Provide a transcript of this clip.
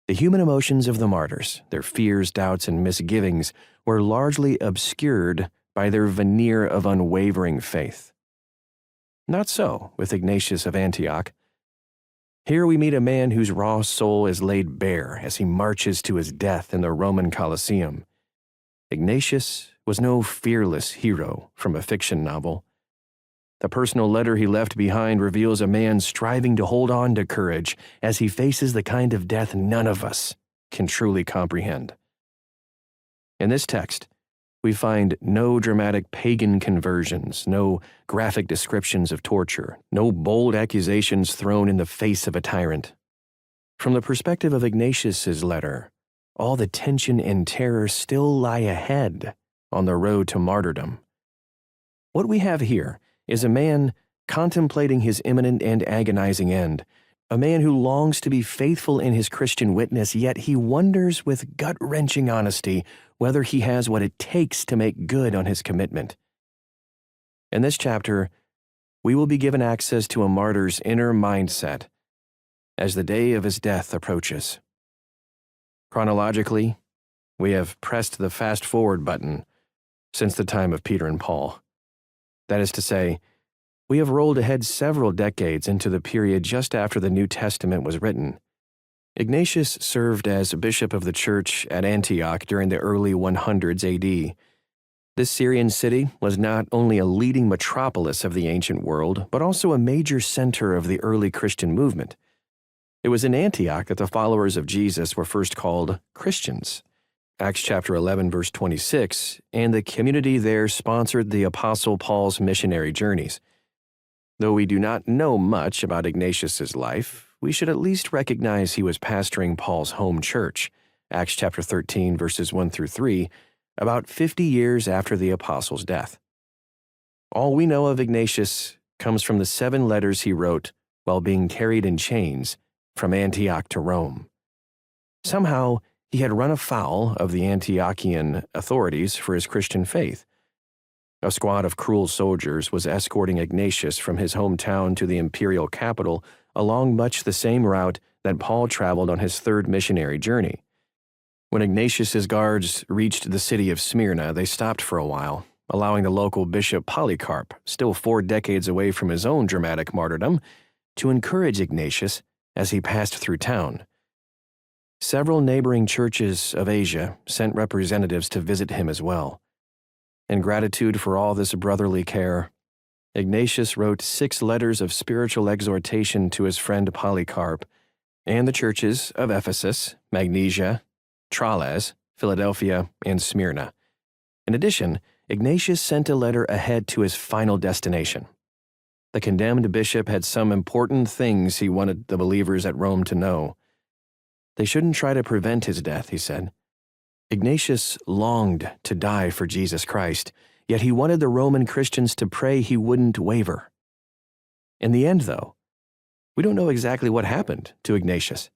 The human emotions of the martyrs, their fears, doubts, and misgivings, were largely obscured by their veneer of unwavering faith. Not so with Ignatius of Antioch. Here we meet a man whose raw soul is laid bare as he marches to his death in the Roman Colosseum. Ignatius was no fearless hero from a fiction novel. The personal letter he left behind reveals a man striving to hold on to courage as he faces the kind of death none of us can truly comprehend. In this text, we find no dramatic pagan conversions, no graphic descriptions of torture, no bold accusations thrown in the face of a tyrant. From the perspective of Ignatius's letter, all the tension and terror still lie ahead on the road to martyrdom. What we have here is a man contemplating his imminent and agonizing end, a man who longs to be faithful in his Christian witness, yet he wonders with gut-wrenching honesty whether he has what it takes to make good on his commitment. In this chapter, we will be given access to a martyr's inner mindset as the day of his death approaches. Chronologically, we have pressed the fast-forward button since the time of Peter and Paul. That is to say, we have rolled ahead several decades into the period just after the New Testament was written. Ignatius served as bishop of the church at Antioch during the early 100s AD. This Syrian city was not only a leading metropolis of the ancient world, but also a major center of the early Christian movement. It was in Antioch that the followers of Jesus were first called Christians. Acts chapter 11, verse 26, and the community there sponsored the Apostle Paul's missionary journeys. Though we do not know much about Ignatius's life, we should at least recognize he was pastoring Paul's home church, Acts chapter 13, verses 1 through 3, about 50 years after the apostle's death. All we know of Ignatius comes from the 7 letters he wrote while being carried in chains from Antioch to Rome. Somehow, he had run afoul of the Antiochian authorities for his Christian faith. A squad of cruel soldiers was escorting Ignatius from his hometown to the imperial capital along much the same route that Paul traveled on his 3rd missionary journey. When Ignatius's guards reached the city of Smyrna, they stopped for a while, allowing the local bishop Polycarp, still 4 decades away from his own dramatic martyrdom, to encourage Ignatius as he passed through town. Several neighboring churches of Asia sent representatives to visit him as well. In gratitude for all this brotherly care, Ignatius wrote 6 letters of spiritual exhortation to his friend Polycarp and the churches of Ephesus, Magnesia, Tralles, Philadelphia, and Smyrna. In addition, Ignatius sent a letter ahead to his final destination. The condemned bishop had some important things he wanted the believers at Rome to know. They shouldn't try to prevent his death, he said. Ignatius longed to die for Jesus Christ, yet he wanted the Roman Christians to pray he wouldn't waver. In the end, though, we don't know exactly what happened to Ignatius.